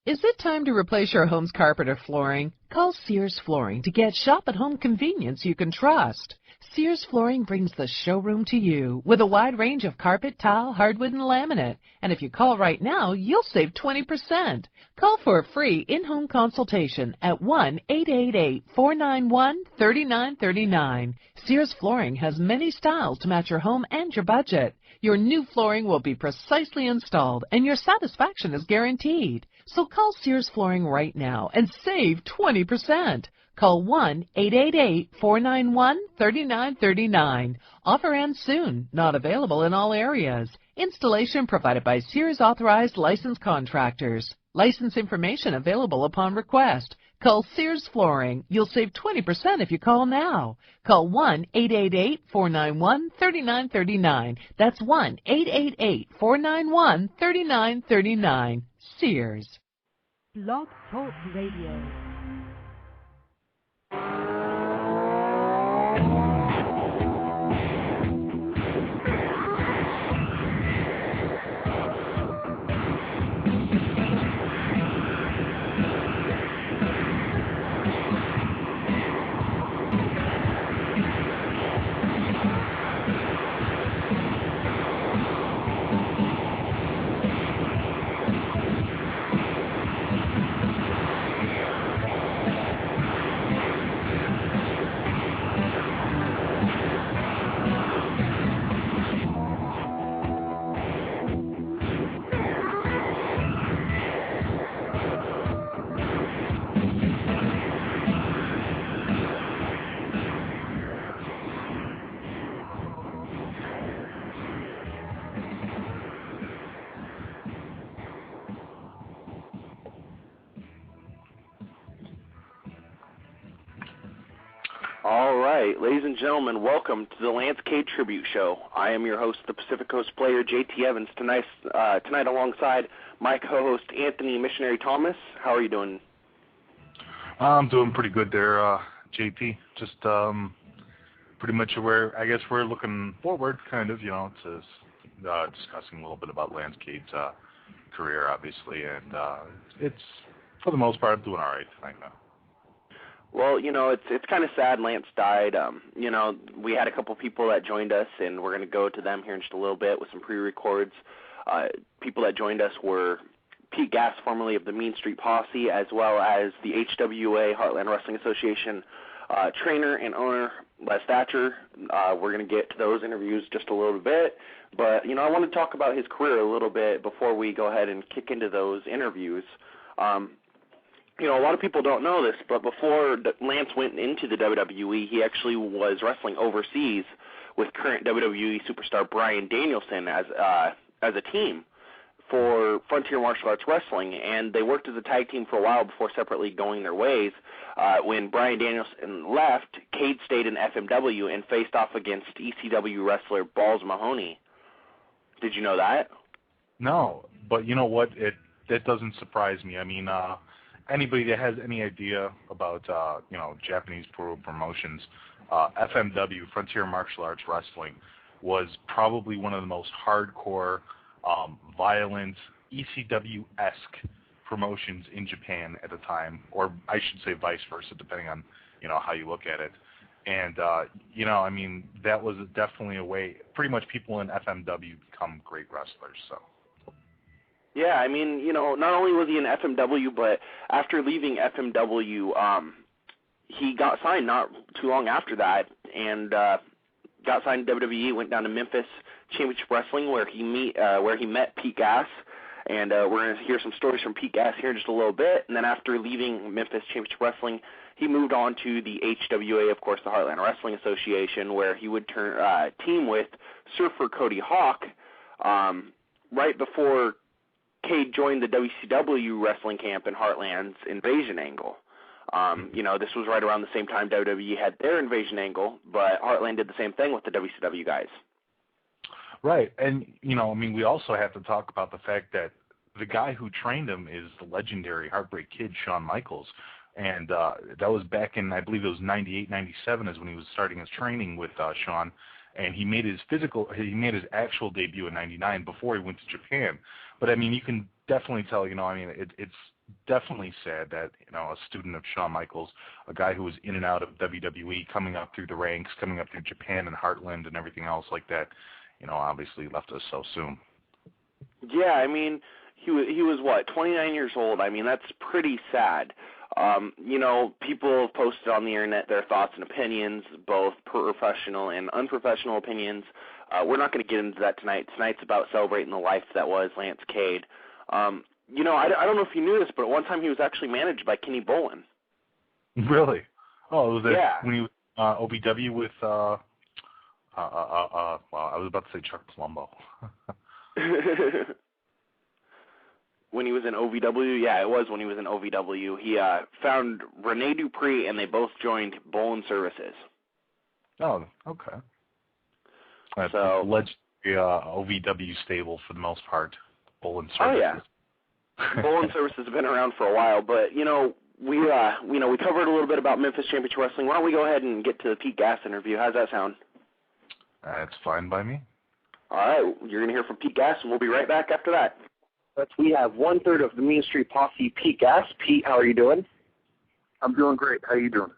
Is it time to replace your home's carpet or flooring? Call Sears Flooring to get shop-at-home convenience you can trust. Sears Flooring brings the showroom to you with a wide range of carpet, tile, hardwood, and laminate. And if you call right now, you'll save 20%. Call for a free in-home consultation at 1-888-491-3939. Sears Flooring has many styles to match your home and your budget. Your new flooring will be precisely installed, and your satisfaction is guaranteed. So call Sears Flooring right now and save 20%. Call 1-888-491-3939. Offer ends soon. Not available in all areas. Installation provided by Sears authorized licensed contractors. License information available upon request. Call Sears Flooring. You'll save 20% if you call now. Call 1-888-491-3939. That's 1-888-491-3939. Sears. Blog Talk Radio. All right, ladies and gentlemen, welcome to the Lance Cade Tribute Show. I am your host, the Pacific Coast player, JT Evans, tonight alongside my co-host, Anthony Missionary Thomas. How are you doing? I'm doing pretty good there, JT. Just pretty much where I guess we're looking forward, kind of, to discussing a little bit about Lance Cade's career, obviously, and it's, for the most part, I'm doing all right tonight now. Well, it's kind of sad Lance died. We had a couple people that joined us, and we're going to go to them here in just a little bit with some pre-records. People that joined us were Pete Gass, formerly of the Mean Street Posse, as well as the HWA, Heartland Wrestling Association, trainer and owner, Les Thatcher. We're going to get to those interviews just a little bit. But, I want to talk about his career a little bit before we go ahead and kick into those interviews. A lot of people don't know this, but before Lance went into the WWE, he actually was wrestling overseas with current WWE superstar Bryan Danielson as a team for Frontier Martial Arts Wrestling, and they worked as a tag team for a while before separately going their ways. When Bryan Danielson left, Cade stayed in FMW and faced off against ECW wrestler Balls Mahoney. Did you know that? No, but you know what? That doesn't surprise me. I mean, anybody that has any idea about, Japanese pro promotions, FMW, Frontier Martial Arts Wrestling, was probably one of the most hardcore, violent, ECW-esque promotions in Japan at the time, or I should say vice versa, depending on, how you look at it. And, that was definitely a way, pretty much people in FMW become great wrestlers, so. Yeah, not only was he in FMW, but after leaving FMW, he got signed not too long after that, and got signed to WWE, went down to Memphis Championship Wrestling, where he met Pete Gass, and we're going to hear some stories from Pete Gass here in just a little bit. And then after leaving Memphis Championship Wrestling, he moved on to the HWA, of course, the Heartland Wrestling Association, where he would team with Surfer Cody Hawk right before Cade joined the WCW wrestling camp in Heartland's Invasion Angle. This was right around the same time WWE had their Invasion Angle, but Heartland did the same thing with the WCW guys. Right, and, we also have to talk about the fact that the guy who trained him is the legendary Heartbreak Kid, Shawn Michaels, and that was back in, I believe it was 98, 97 is when he was starting his training with Shawn, and he made his actual debut in 99 before he went to Japan. But, you can definitely tell, it's definitely sad that, a student of Shawn Michaels, a guy who was in and out of WWE, coming up through the ranks, coming up through Japan and Heartland and everything else like that, obviously left us so soon. Yeah, I mean, he was what, 29 years old. I mean, that's pretty sad. People have posted on the internet their thoughts and opinions, both professional and unprofessional opinions. We're not going to get into that tonight. Tonight's about celebrating the life that was Lance Cade. I don't know if you knew this, but at one time he was actually managed by Kenny Bolin. Really? Oh, was it yeah. when he was OVW with, well, I was about to say Chuck Palumbo. When he was in OVW? Yeah, it was when he was in OVW. He found Rene Dupree, and they both joined Bolin Services. Oh, okay. So, legendary OVW stable for the most part, Bolin Services. Oh, yeah. Bolin Services have been around for a while, but, we covered a little bit about Memphis Championship Wrestling. Why don't we go ahead and get to the Pete Gass interview? How's that sound? That's fine by me. All right, you're going to hear from Pete Gass, and we'll be right back after that. We have 1/3 of the Mean Street Posse, Pete Gass. Pete, how are you doing? I'm doing great. How are you doing?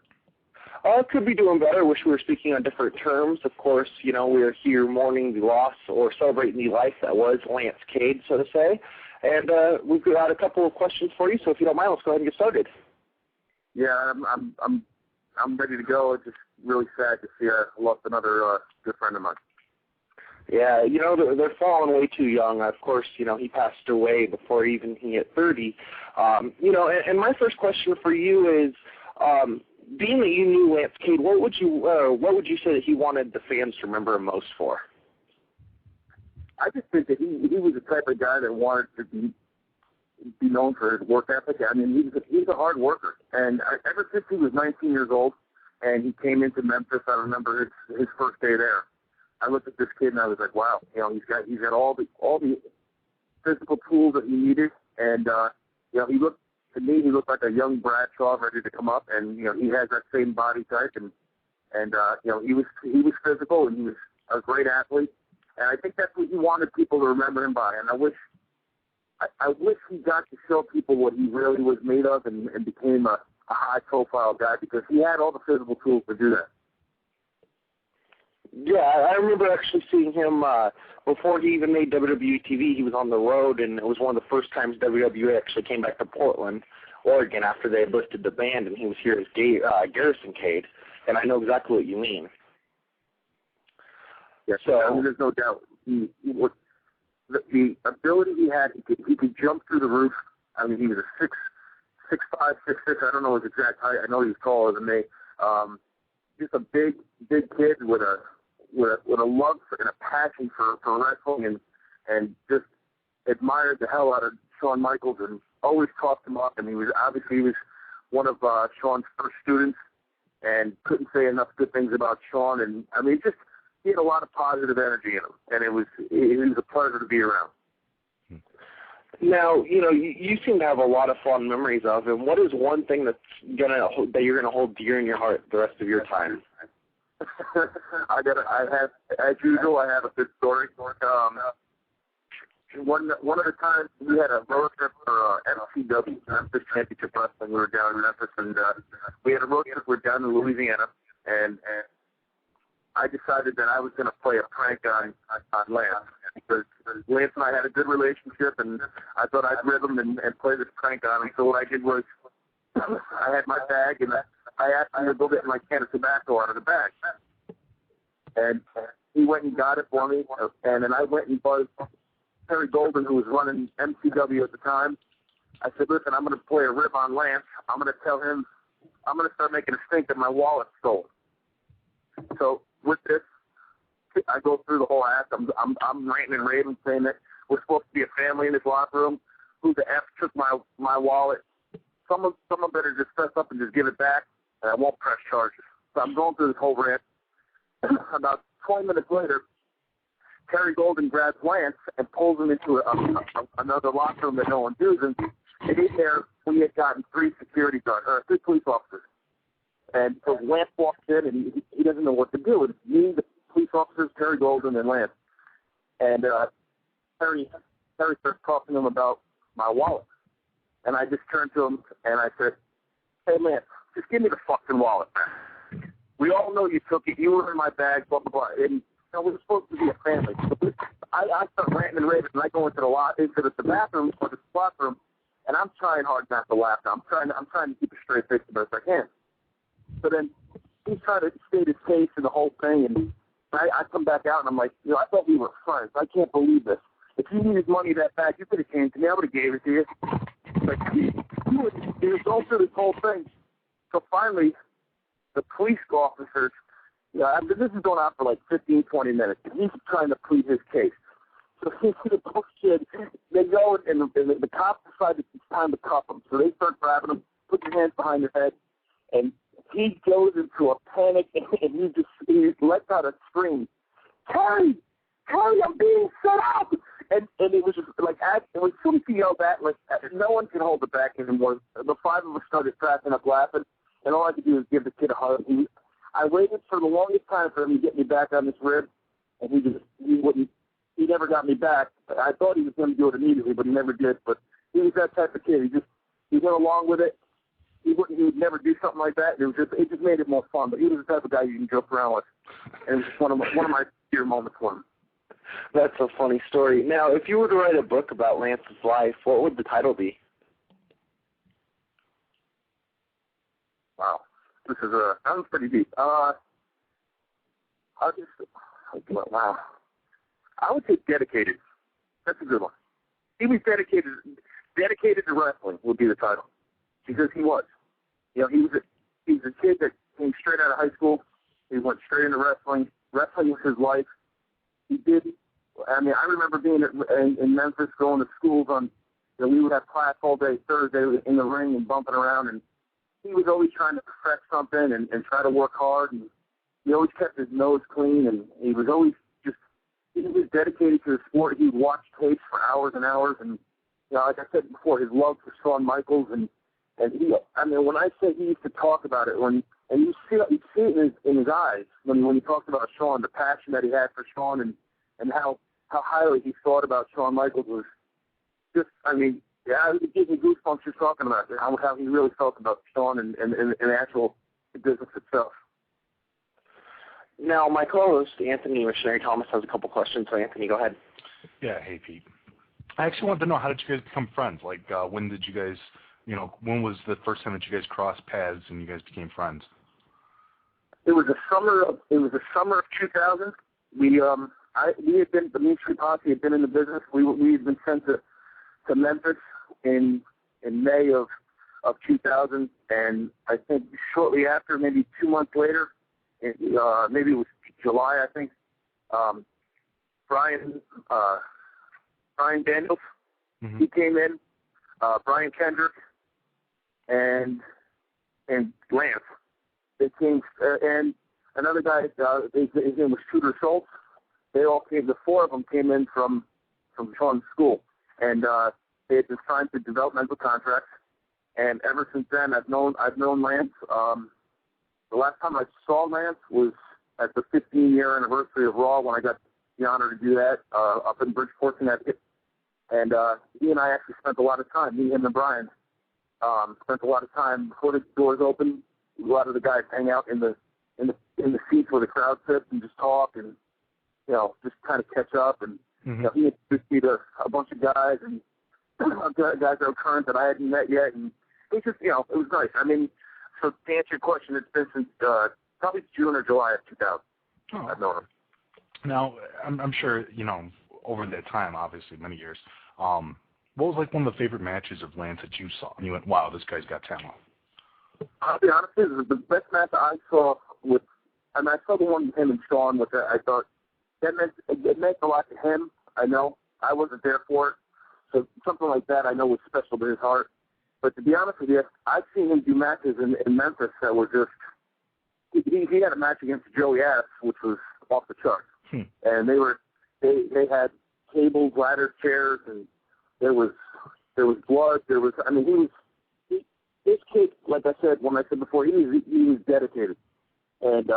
Could be doing better. Wish we were speaking on different terms. Of course, we're here mourning the loss or celebrating the life that was Lance Cade, so to say. And we've got a couple of questions for you, so if you don't mind, let's go ahead and get started. Yeah, I'm ready to go. It's just really sad to see I lost another good friend of mine. Yeah, they're falling way too young. Of course, he passed away before even he hit 30. And my first question for you is, being that you knew Lance Cade, what would you say that he wanted the fans to remember him most for? I just think that he was the type of guy that wanted to be known for his work ethic. I mean, he's a hard worker, and ever since he was 19 years old and he came into Memphis, I remember his first day there. I looked at this kid and I was like, wow, he's got all the physical tools that he needed, and he looked like a young Bradshaw ready to come up, and he has that same body type, and he was physical, and he was a great athlete, and I think that's what he wanted people to remember him by, and I wish he got to show people what he really was made of and became a high profile guy, because he had all the physical tools to do that. Yeah, I remember actually seeing him before he even made WWE TV. He was on the road, and it was one of the first times WWE actually came back to Portland, Oregon, after they had listed the band, and he was here as Garrison Cade, and I know exactly what you mean. Yeah, so there's no doubt. The ability he had, he could jump through the roof. I mean, he was a 6'5", 6'6". I don't know his exact height. I know he was taller than me. Just a big kid with a love and a passion for wrestling, and just admired the hell out of Shawn Michaels and always talked him up. And he was one of Shawn's first students, and couldn't say enough good things about Shawn. And I mean, he had a lot of positive energy in him, and it was a pleasure to be around. Now, you seem to have a lot of fond memories of him. What is one thing that you're gonna hold dear in your heart the rest of your time? As usual, I have a good story. One of the times we had a road trip for MCW, Memphis Championship Wrestling. We were down in Memphis, and we had a road trip. We're down in Louisiana, and I decided that I was going to play a prank on Lance, because Lance and I had a good relationship, and I thought I'd rhythm and play this prank on him. So what I did was I had my bag, and I asked him to go get my can of tobacco out of the bag. And he went and got it for me, and then I went and buzzed Terry Golden, who was running MCW at the time. I said, listen, I'm going to play a rib on Lance. I'm going to tell him, I'm going to start making a stink that my wallet's stolen. So with this, I go through the whole act. I'm ranting and raving, saying that we're supposed to be a family in this locker room. Who the F took my wallet? Someone better just fess up and just give it back, and I won't press charges. So I'm going through this whole rant. About 20 minutes later, Terry Golden grabs Lance and pulls him into another locker room that no one uses. And in there, we had gotten 3 security guards, or 3 police officers. And so Lance walks in, and he doesn't know what to do. It's me, the police officers, Terry Golden, and Lance. And Terry starts talking to him about my wallet. And I just turned to him and I said, "Hey, man, just give me the fucking wallet back. We all know you took it. You were in my bag, blah, blah, blah." And we're supposed to be a family. So I start ranting and raving, and I go into the bathroom or the squat room, and I'm trying hard not to laugh. I'm trying to keep a straight face the best I can. So then he's trying to state his case and the whole thing, and I come back out, and I'm like, I thought we were friends. I can't believe this. If you needed money that bad, you could have came to me. I would have gave it to you. Like, he was going through this whole thing. So finally, the police officers, this is going on for like 15, 20 minutes. And he's trying to plead his case. So he the bullshit. They go, and the cops decide that it's time to cuff him. So they start grabbing him, put your hands behind your head, and he goes into a panic, and he lets out a scream, Terry, I'm being set up. And it was just like, as soon as he yelled that, like, no one could hold it back anymore. The five of us started cracking up laughing, and all I could do was give the kid a hug. I waited for the longest time for him to get me back on this rib, and he never got me back. I thought he was going to do it immediately, but he never did. But he was that type of kid. He went along with it. He would never do something like that. It just made it more fun. But he was the type of guy you can joke around with, and it was just one of my dear moments for him. That's a funny story. Now, if you were to write a book about Lance's life, what would the title be? Wow, this is sounds pretty deep. Wow, I would say dedicated. That's a good one. He was dedicated to wrestling would be the title, because he was. He was a kid that came straight out of high school. He went straight into wrestling. Wrestling was his life. He did. I mean, I remember being in Memphis, going to schools on. We would have class all day Thursday in the ring and bumping around, and he was always trying to perfect something and try to work hard. And he always kept his nose clean, and he was always he was dedicated to the sport. He watched tapes for hours and hours, and like I said before, his love for Shawn Michaels and he. I mean, when I say he used to talk about it, and you see it in his eyes when he talked about Shawn, the passion that he had for Shawn, and how highly he thought about Shawn Michaels was just, I mean, it gives me goosebumps just talking about it, how he really felt about Shawn and the actual business itself. Now, my co-host, Anthony Missionary Thomas, has a couple questions. So, Anthony, go ahead. Yeah, hey, Pete. I actually wanted to know, how did you guys become friends? Like, when did you guys, when was the first time that you guys crossed paths and you guys became friends? It was the summer of 2000. The Mean Street Posse had been in the business. We had been sent to Memphis in May of 2000, and I think shortly after, maybe 2 months later, maybe it was July, I think, Brian Daniels, he came in, Brian Kendrick, and Lance. They came, and another guy, his name was Shooter Schultz. They all came. The four of them came in from Shawn's school, and they had been signed to developmental contracts. And ever since then, I've known Lance. The last time I saw Lance was at the 15-year anniversary of Raw, when I got the honor to do that up in Bridgeport, Connecticut. And he and I actually spent a lot of time. Me, him, and Brian spent a lot of time before the doors opened. A lot of the guys hang out in the seats where the crowd sits and just talk and just kind of catch up. And he introduced me to a bunch of guys and guys that are current that I hadn't met yet, and it just it was nice. I mean, so to answer your question, it's been since probably June or July of 2000. I've known him. Now, I'm sure over that time, obviously many years. What was like one of the favorite matches of Lance that you saw? And you went, wow, this guy's got talent. I'll be honest with you, the best match I saw I saw the one with him and Shawn, which I thought it meant a lot to him. I know I wasn't there for it, so something like that I know was special to his heart. But to be honest with you, I've seen him do matches in Memphis that were just. He had a match against Joey Ass, which was off the charts, and they had tables, ladders, chairs, and there was blood. This kid, like I said, when I said before, he was dedicated, and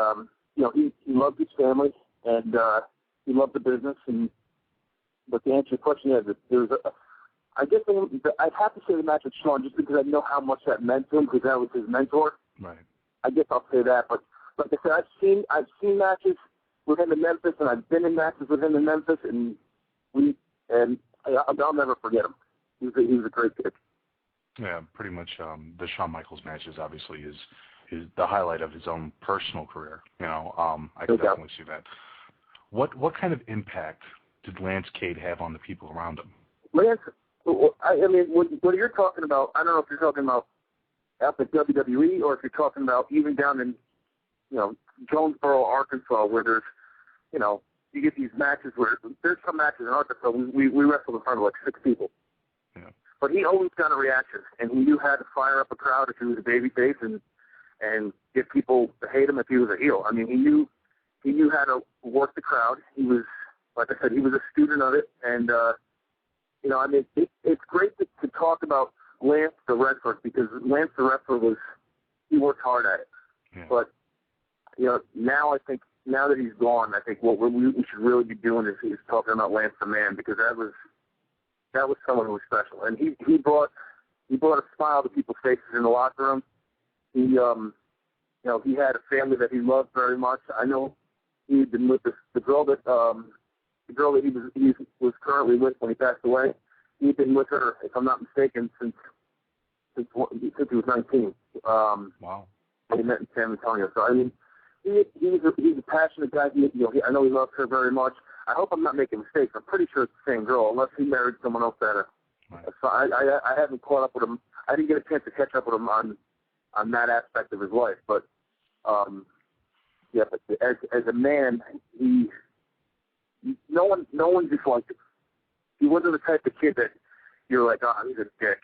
he loved his family, and he loved the business. But to answer your question, I guess I'd have to say the match with Shawn just because I know how much that meant to him because that was his mentor. Right. I guess I'll say that. But like I said, I've seen matches with him in Memphis, and I've been in matches with him in Memphis, and I'll never forget him. He was a great kid. Yeah, pretty much. The Shawn Michaels matches obviously is the highlight of his own personal career. I can definitely see that. What kind of impact did Lance Cade have on the people around him? Lance, I mean, what you're talking about, I don't know if you're talking about up at WWE or if you're talking about even down in, Jonesboro, Arkansas, where there's, you get these matches where there's some matches in Arkansas we wrestled in front of like 6 people. Yeah. But he always got a reaction, and he knew how to fire up a crowd if he was a babyface and get people to hate him if he was a heel. I mean, he knew how to work the crowd. He was, like I said, he was a student of it, and I mean, it's great to talk about Lance the wrestler because Lance the wrestler he worked hard at it. Yeah. But now that he's gone, I think what we should really be doing is talking about Lance the man because that was someone who was special, and he brought a smile to people's faces in the locker room. He he had a family that he loved very much. I know he had been with the girl that he was currently with when he passed away. He'd been with her, if I'm not mistaken, since he was 19. Wow. They met in San Antonio. So I mean, he's a passionate guy. I know he loves her very much. I hope I'm not making mistakes. I'm pretty sure it's the same girl, unless he married someone else better. Right. So I haven't caught up with him. I didn't get a chance to catch up with him on that aspect of his life. But but as a man, no one disliked him. He wasn't the type of kid that you're like, oh, he's a dick.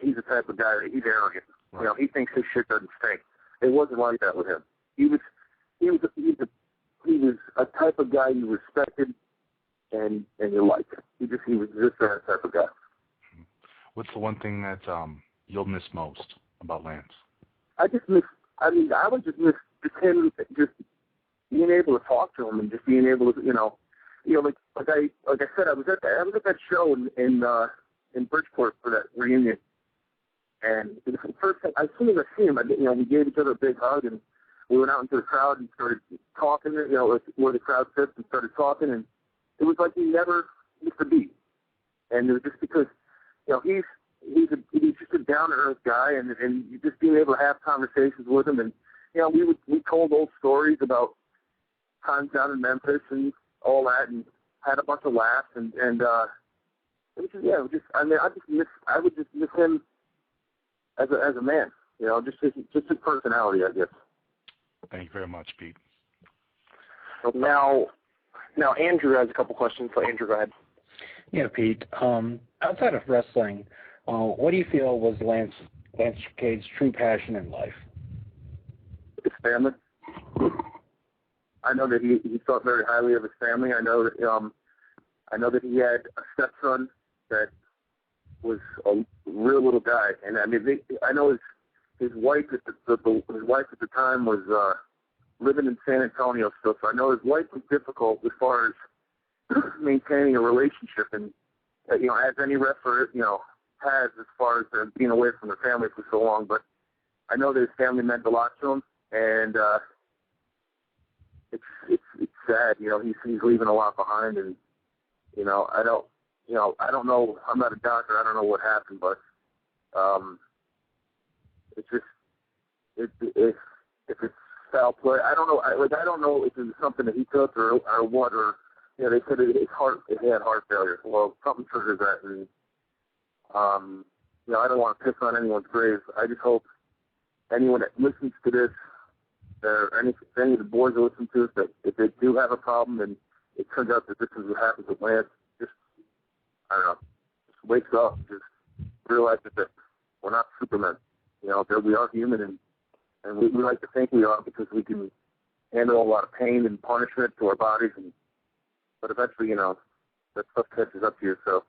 He's the type of guy that he's arrogant. Right. He thinks his shit doesn't stink. It wasn't like that with him. He was a type of guy you respected and you liked. He was just that type of guy. What's the one thing that you'll miss most about Lance? I would just miss him just being able to talk to him and just being able to, like I said, I was at that show in Bridgeport for that reunion, and it was the first time I seen him. We gave each other a big hug, and we went out into the crowd and started talking. Where the crowd sits and started talking, and it was like he never missed a beat. And it was just because, he's just a down to earth guy, and you just being able to have conversations with him, and we told old stories about times down in Memphis and all that, and had a bunch of laughs, and it was just, I would just miss him as a man, just his personality, I guess. Thank you very much, Pete. Now Andrew has a couple questions, so Andrew, go ahead. Yeah, Pete. Outside of wrestling, what do you feel was Lance Cade's true passion in life? His family. I know that he thought very highly of his family. I know that he had a stepson that was a real little guy, and I mean, I know his wife at the time was living in San Antonio still, so I know his wife was difficult as far as maintaining a relationship, and as any wrestler has as far as being away from their family for so long. But I know that his family meant a lot to him, and it's sad. He's leaving a lot behind, and I don't know. I'm not a doctor. I don't know what happened, but it's just if it's foul play, I don't know. I don't know if it was something that he took or what, or they said it had heart failure. Well, something triggers that, and I don't want to piss on anyone's grave. I just hope anyone that listens to this, or any of the boys that listen to this, that if they do have a problem and it turns out that this is what happens with Lance, just wakes up, just realize that we're not Supermen. That we are human, and we like to think we are because we can handle a lot of pain and punishment to our bodies, but eventually, that stuff catches up to you. So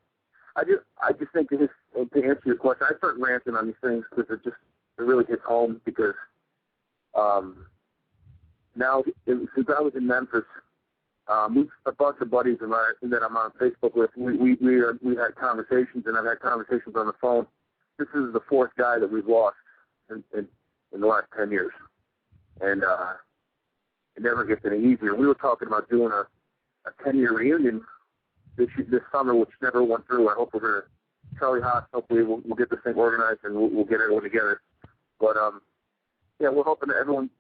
I just think to answer your question, I start ranting on these things because it really hits home because now since I was in Memphis, A bunch of buddies of mine that I'm on Facebook with, we had conversations, and I've had conversations on the phone. This is the fourth guy that we've lost in the last 10 years. And it never gets any easier. We were talking about doing a 10-year reunion this summer, which never went through. I hope we're going to, Charlie Haas, hopefully we'll get this thing organized and we'll get everyone together. But, yeah, we're hoping that everyone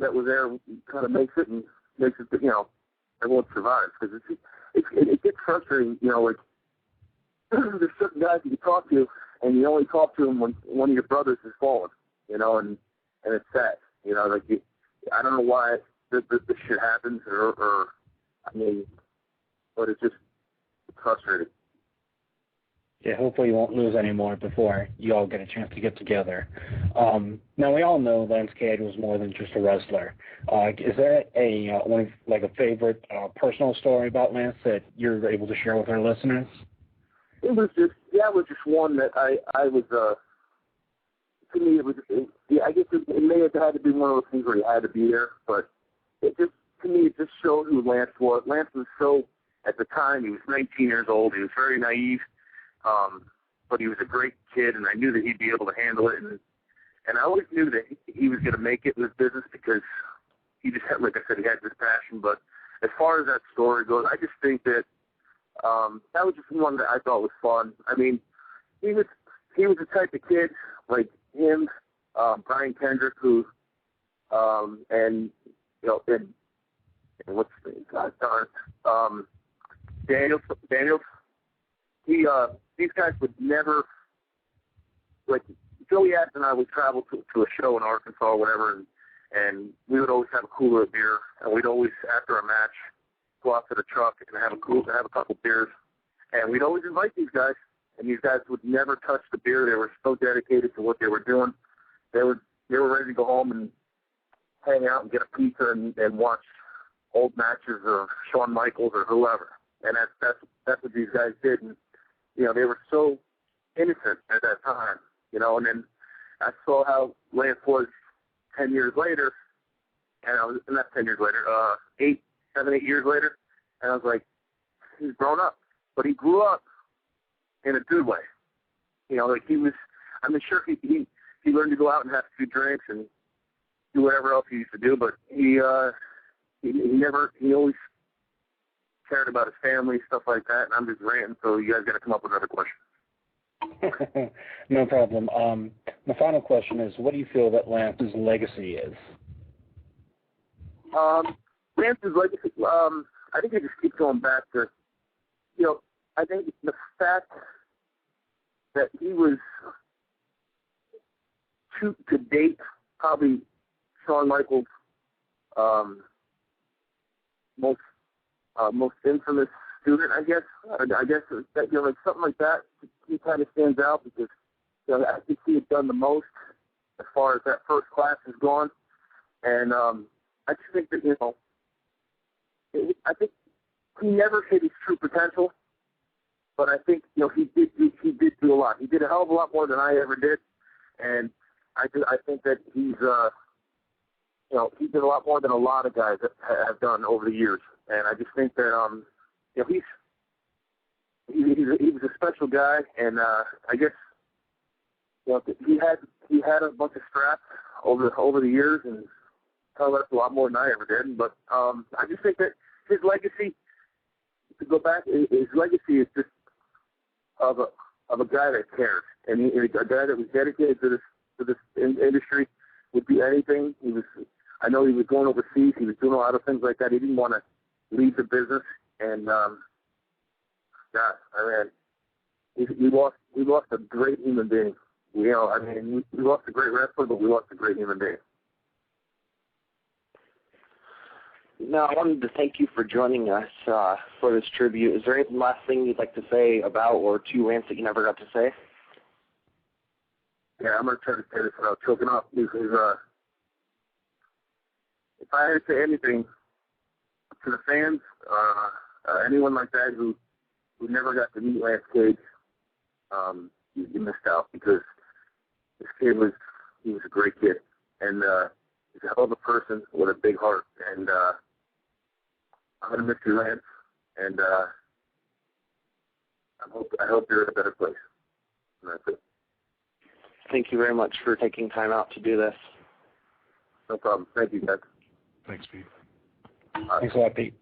that was there kind of makes it, everyone survives. Because it gets frustrating, like, there's certain guys you can talk to, and you only talk to them when one of your brothers has fallen, and it's sad. I don't know why this shit happens, but it's just frustrating. Yeah, hopefully you won't lose any more before you all get a chance to get together. Now, we all know Lance Cade was more than just a wrestler. Is there a favorite personal story about Lance that you're able to share with our listeners? It was just one that I was, to me, I guess it may have had to be one of those things where he had to be there, but to me, it just showed who Lance was. Lance was so, at the time, he was 19 years old, he was very naive, but he was a great kid, and I knew that he'd be able to handle it, and I always knew that he was going to make it in this business because he just had, like I said, he had this passion. But as far as that story goes, I just think that that was just one that I thought was fun. I mean, he was the type of kid like him, Brian Kendrick, who, and what's his name? God darn, Daniels. These guys would never, like, Joey Ass and I would travel to a show in Arkansas or whatever, and we would always have a cooler of beer, and we'd always, after a match, go out to the truck and have a couple beers, and we'd always invite these guys, and these guys would never touch the beer. They were so dedicated to what they were doing. They were ready to go home and hang out and get a pizza and watch old matches of Shawn Michaels or whoever, and that's what these guys did. And they were so innocent at that time, and then I saw how Lance was 10 years later, and not 10 years later, 7, 8 years later, and I was like, he's grown up, but he grew up in a good way. Like he was, sure he learned to go out and have a few drinks and do whatever else he used to do, but he always cared about his family, stuff like that, and I'm just ranting, so you guys got to come up with another question. No problem. My final question is, what do you feel that Lance's legacy is? Lance's legacy, I think I just keep going back to, I think the fact that he was, to date, probably Shawn Michaels' most infamous student, I guess that, like something like that, he kind of stands out because, I think he had done the most as far as that first class has gone. And I just think that, I think he never hit his true potential, but I think, he did do a lot. He did a hell of a lot more than I ever did. And I think that he's, he did a lot more than a lot of guys have done over the years. And I just think that, he was a special guy, and I guess he had a bunch of straps over the years, and probably that's a lot more than I ever did. But I just think that his legacy, to go back, his legacy is just of a guy that cared, and a guy that was dedicated to this industry, would do anything. I know he was going overseas. He was doing a lot of things like that. He didn't want to leave the business, and we lost a great human being. We lost a great wrestler, but we lost a great human being. Now, I wanted to thank you for joining us for this tribute. Is there any last thing you'd like to say about or to Lance that you never got to say? Yeah, I'm going to try to say this without choking up, because if I had to say anything to the fans, anyone like that who never got to meet Lance Cade, you missed out, because this kid was a great kid, and he's a hell of a person with a big heart, and I'm going to miss you, Lance, and I hope you're in a better place. And that's it. Thank you very much for taking time out to do this. No problem. Thank you, guys. Thanks, Pete. Thanks a lot, Pete.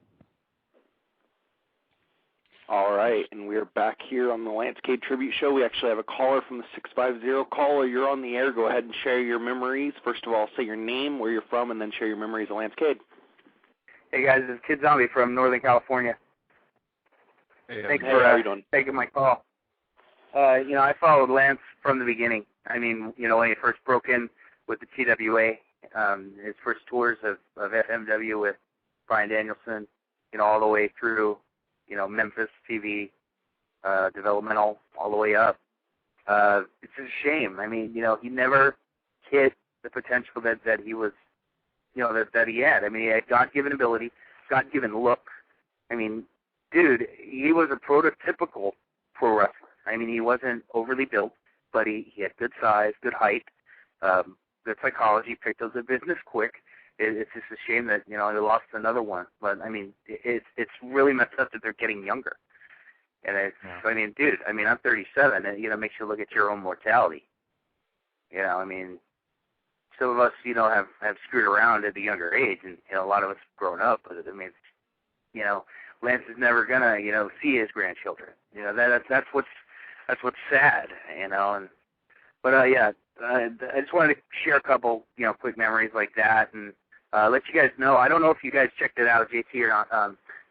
All right, and we're back here on the Lance Cade Tribute Show. We actually have a caller from the 650. Caller, you're on the air. Go ahead and share your memories. First of all, say your name, where you're from, and then share your memories of Lance Cade. Hey, guys, this is Kid Zombie from Northern California. Hey, Thanks how you for doing? taking my call. I followed Lance from the beginning. I mean, when he first broke in with the TWA, his first tours of FMW with Brian Danielson, all the way through, Memphis TV, developmental, all the way up. It's a shame. I mean, he never hit the potential that he was, that he had. I mean, he had God-given ability, God-given look. I mean, dude, he was a prototypical pro wrestler. I mean, he wasn't overly built, but he had good size, good height, good psychology, picked up the business quick. It's just a shame that, they lost another one. But, I mean, it's really messed up that they're getting younger. And I mean, dude, I'm 37, and, makes you look at your own mortality. I mean, some of us, have screwed around at a younger age, and, a lot of us have grown up. But, I mean, Lance is never going to, see his grandchildren. That's what's sad, But I just wanted to share a couple, quick memories like that, and let you guys know. I don't know if you guys checked it out, JT, or not.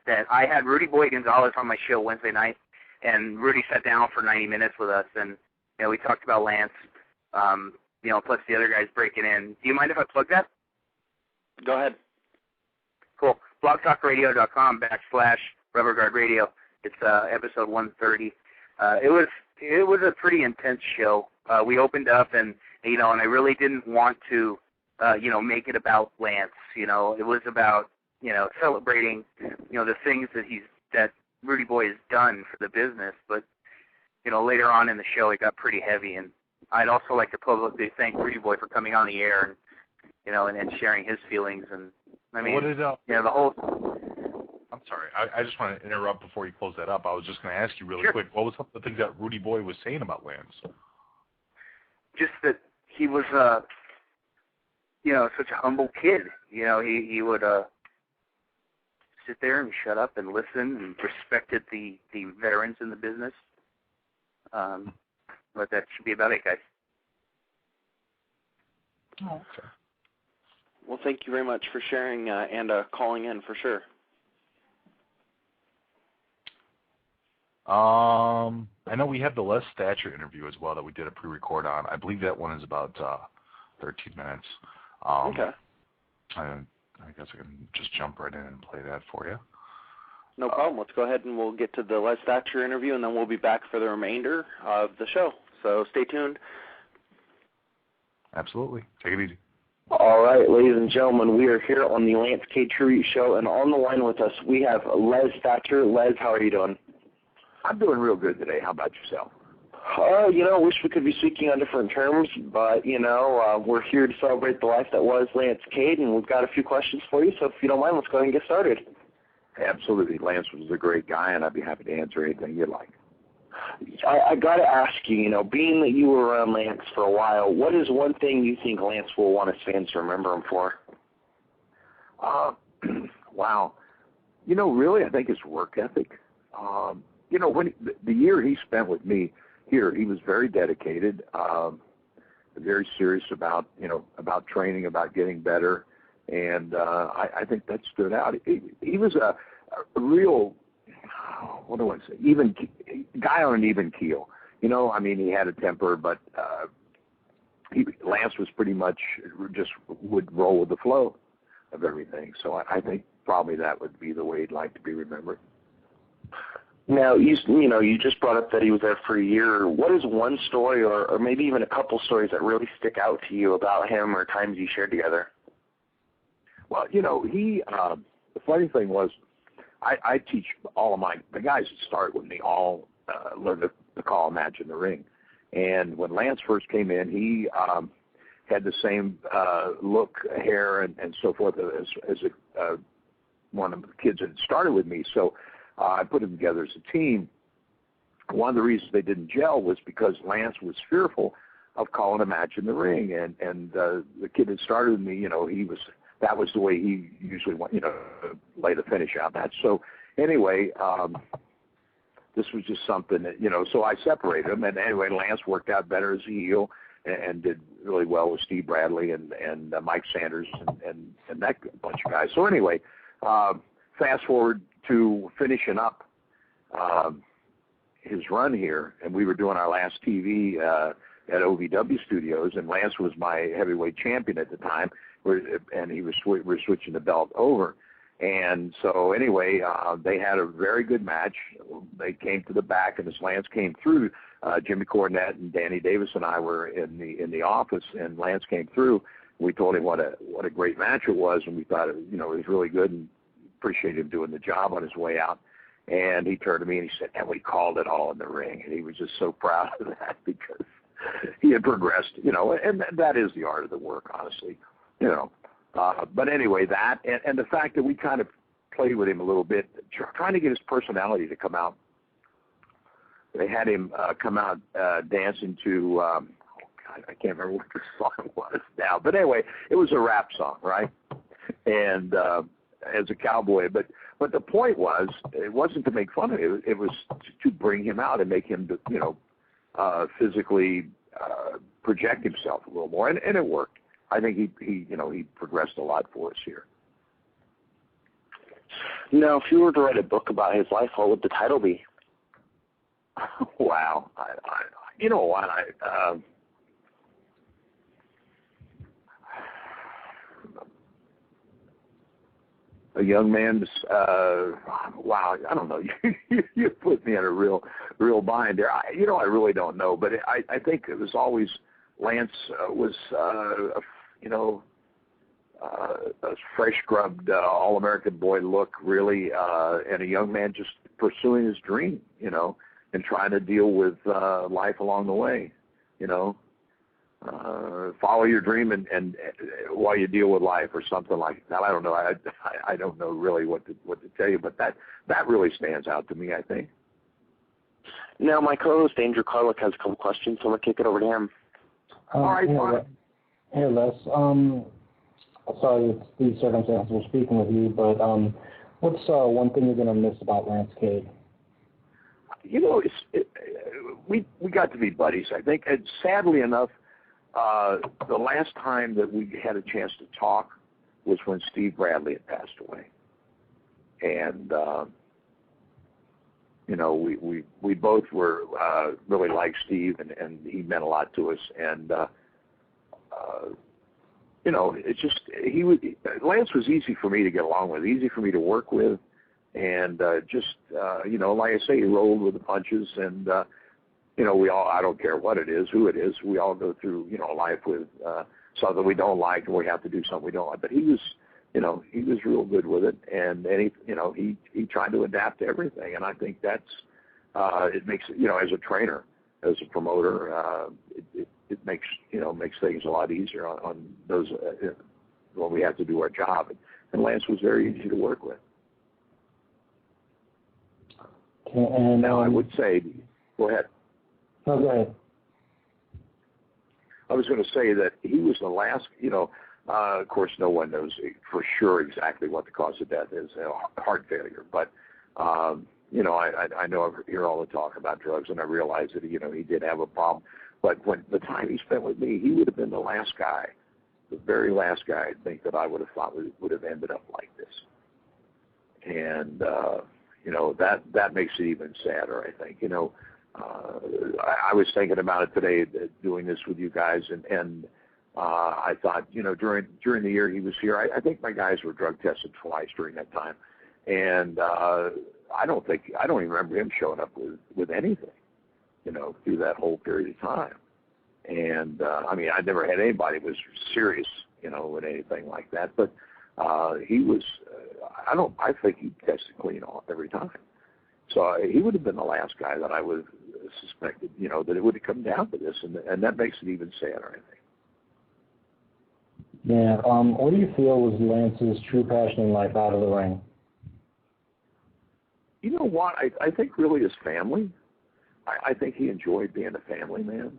That I had Rudy Boy Gonzalez on my show Wednesday night, and Rudy sat down for 90 minutes with us, and we talked about Lance, plus the other guys breaking in. Do you mind if I plug that? Go ahead. Cool. blogtalkradio.com/Rubber Radio. It's episode 130. It was a pretty intense show. We opened up, and and I really didn't want to, make it about Lance. It was about celebrating, the things that Rudy Boy has done for the business. But later on in the show, it got pretty heavy, and I'd also like to publicly thank Rudy Boy for coming on the air and sharing his feelings. And I mean, What did the whole. I'm sorry. I just want to interrupt before you close that up. I was just going to ask you really Sure. quick. What was some of the things that Rudy Boy was saying about Lance? Just that he was, such a humble kid. He would sit there and shut up and listen and respected the veterans in the business. But that should be about it, guys. Oh, okay. Well, thank you very much for sharing and calling in for sure. I know we have the Les Thatcher interview as well that we did a pre-record on. I believe that one is about 13 minutes. Okay. I guess I can just jump right in and play that for you. No problem. Let's go ahead and we'll get to the Les Thatcher interview, and then we'll be back for the remainder of the show. So stay tuned. Absolutely. Take it easy. All right, ladies and gentlemen, we are here on the Lance Cade Tribute Show, and on the line with us we have Les Thatcher. Les, how are you doing? I'm doing real good today. How about yourself? Wish we could be speaking on different terms, but, we're here to celebrate the life that was Lance Cade, and we've got a few questions for you, so if you don't mind, let's go ahead and get started. Absolutely. Lance was a great guy, and I'd be happy to answer anything you'd like. I got to ask you, being that you were around Lance for a while, what is one thing you think Lance will want his fans to remember him for? Wow. Really, I think his work ethic. When the year he spent with me here, he was very dedicated, very serious about training, about getting better, and I think that stood out. He was a real, what do I say, even guy on an even keel. He had a temper, but Lance was pretty much just would roll with the flow of everything. So I think probably that would be the way he'd like to be remembered. Now, you just brought up that he was there for a year. What is one story or maybe even a couple stories that really stick out to you about him or times you shared together? Well, the funny thing was I teach all of the guys that start with me all learn to call a match in the ring. And when Lance first came in, he had the same look, hair, and so forth as one of the kids that had started with me. So I put them together as a team. One of the reasons they didn't gel was because Lance was fearful of calling a match in the ring, and the kid that started with me, you know, that was the way he usually went, you know, lay the finish out match. So anyway, this was just something that, you know, so I separated them, and anyway, Lance worked out better as a heel and did really well with Steve Bradley and Mike Sanders and that bunch of guys. So anyway, fast forward to finishing up his run here, and we were doing our last TV at OVW Studios, and Lance was my heavyweight champion at the time, and we're switching the belt over. And so anyway, they had a very good match. They came to the back, and as Lance came through, Jimmy Cornette and Danny Davis and I were in the office, and Lance came through. We told him what a great match it was, and we thought it was really good, and appreciated him doing the job on his way out. And he turned to me and he said, and we called it all in the ring. And he was just so proud of that because he had progressed, you know, and that is the art of the work, honestly, you know. But anyway, that, and the fact that we kind of played with him a little bit, trying to get his personality to come out. They had him come out dancing to, I can't remember what the song was now. But anyway, it was a rap song, right? And as a cowboy, but the point was, it wasn't to make fun of him. It was to bring him out and make him, you know, physically project himself a little more, and it worked. I think he progressed a lot for us here. Now, if you were to write a book about his life, what would the title be? Wow, you know what? A young man. Wow, I don't know. You put me in a real bind there. I really don't know. But I think it was always Lance was, a fresh scrubbed all-American boy look, really, and a young man just pursuing his dream, you know, and trying to deal with life along the way, you know. Follow your dream and while you deal with life or something like that. I don't know. I don't know really what to tell you, but that really stands out to me, I think. Now, my co-host Andrew Carlick has a couple questions, so I'm gonna kick it over to him. All right, fine. Hey, Les. Sorry, it's these circumstances we're speaking with you, but what's one thing you're gonna miss about Lance Cade? You know, we got to be buddies, I think, and sadly enough, the last time that we had a chance to talk was when Steve Bradley had passed away, and we both were really like Steve, and he meant a lot to us, and it's just Lance was easy for me to get along with, easy for me to work with, and like I say, he rolled with the punches, and I don't care what it is, who it is, we all go through, life with something we don't like, and we have to do something we don't like. But he was real good with it, and he tried to adapt to everything, and I think that's it makes as a trainer, as a promoter, it makes things a lot easier on those when we have to do our job. And Lance was very easy to work with. And now I would say, go ahead. No, go ahead. I was going to say that he was the last, of course no one knows for sure exactly what the cause of death is, heart failure. But, I know I hear all the talk about drugs, and I realize that, he did have a problem. But when the time he spent with me, he would have been the last guy, the very last guy I think that I would have thought would have ended up like this. And, that makes it even sadder, I think. I was thinking about it today, doing this with you guys, and I thought, during the year he was here, I think my guys were drug tested twice during that time, and I don't even remember him showing up with anything, through that whole period of time. And I never had anybody who was serious, with anything like that, but he was. I think he tested clean off every time. So he would have been the last guy that I would have suspected, that it would have come down to this, and that makes it even sadder, I think. Yeah. What do you feel was Lance's true passion in life out of the ring? You know what? I think really his family. I think he enjoyed being a family man.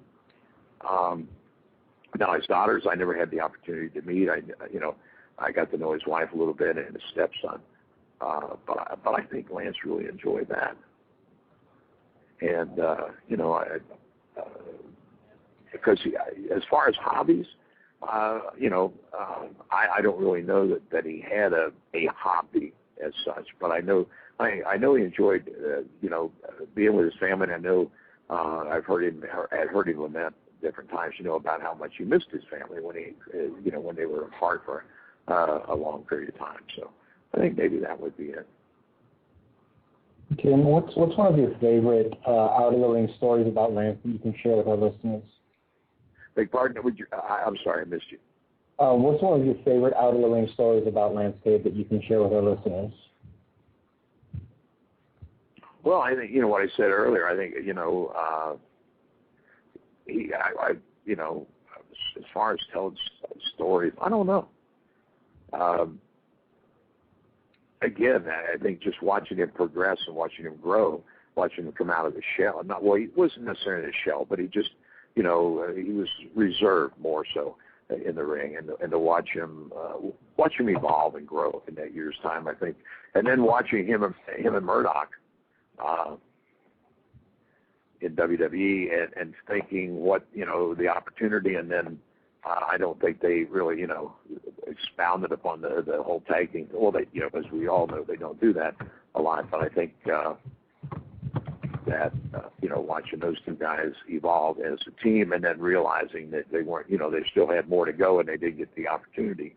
Now his daughters, I never had the opportunity to meet. I got to know his wife a little bit and his stepson. But I think Lance really enjoyed that. And because as far as hobbies, I don't really know that he had a hobby as such. But I know he enjoyed being with his family. And I know I've heard him lament different times, about how much he missed his family when they were apart for a long period of time. So I think maybe that would be it. Tim, what's one of your favorite out of the ring stories about Lance that you can share with our listeners? Beg pardon? I'm sorry, I missed you. What's one of your favorite out of the ring stories about Lance Cade that you can share with our listeners? Well, I think what I said earlier. I think as far as telling stories, I don't know. Again, I think just watching him progress and watching him grow, watching him come out of the shell. He wasn't necessarily in the shell, but he just, he was reserved more so in the ring, and to watch him evolve and grow in that year's time, I think, and then watching him and Murdoch in WWE and thinking what the opportunity, and then I don't think they really expounded upon the whole tag team. Well, they as we all know, they don't do that a lot, but I think that watching those two guys evolve as a team, and then realizing that they weren't, they still had more to go, and they did get the opportunity.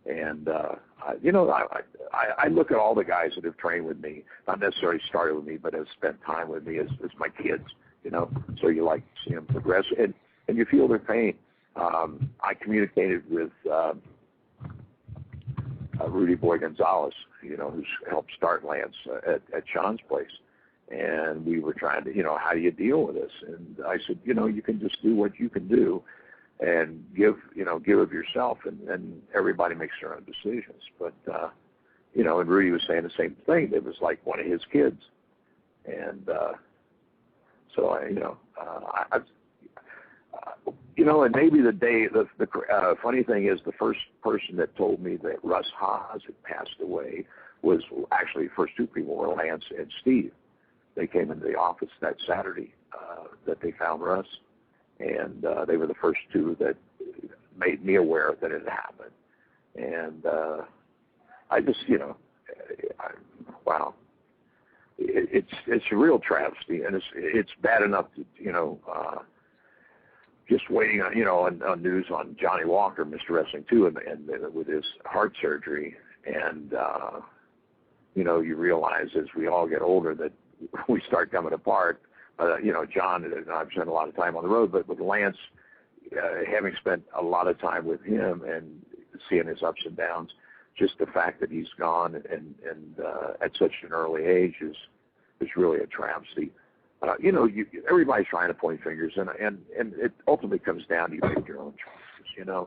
And I look at all the guys that have trained with me, not necessarily started with me, but have spent time with me as my kids. So you like to see them progress, and you feel their pain. I communicated with Rudy Boy Gonzalez, who's helped start Lance at Sean's place. And we were trying to, how do you deal with this? And I said, you can just do what you can do and give of yourself, and everybody makes their own decisions. But, and Rudy was saying the same thing. It was like one of his kids. And so, and maybe the funny thing is the first person that told me that Russ Haas had passed away was actually the first two people were Lance and Steve. They came into the office that Saturday that they found Russ, and they were the first two that made me aware that it had happened. And I just, wow. It's a real travesty, and it's bad enough to, just waiting on, on news on Johnny Walker, Mr. Wrestling 2, and with his heart surgery. And, you realize as we all get older that we start coming apart. John and I've spent a lot of time on the road, but with Lance, having spent a lot of time with him and seeing his ups and downs, just the fact that he's gone and at such an early age is really a travesty. Everybody's trying to point fingers, and it ultimately comes down to you make your own choices.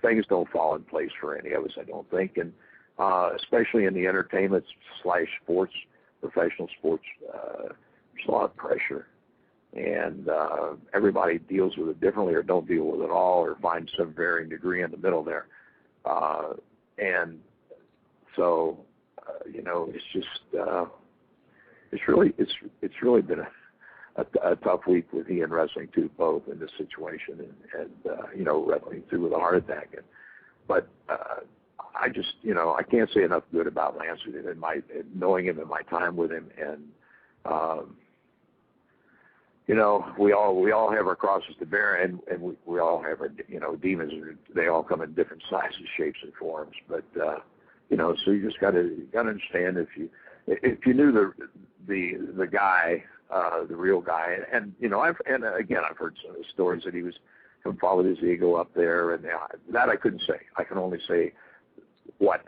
Things don't fall in place for any of us, I don't think, and especially in the entertainment / sports, professional sports, there's a lot of pressure, and everybody deals with it differently, or don't deal with it at all, or find some varying degree in the middle there. And so, it's just it's really been a tough week with he and Wrestling 2 both in this situation, and Wrestling 2 with a heart attack. But I just, I can't say enough good about Lance in knowing him and my time with him, and we all have our crosses to bear, and we all have our demons. They all come in different sizes, shapes, and forms. But so you just got to understand if you knew the guy, the real guy, and I've heard some stories that he was followed his ego up there, and that I couldn't say. I can only say what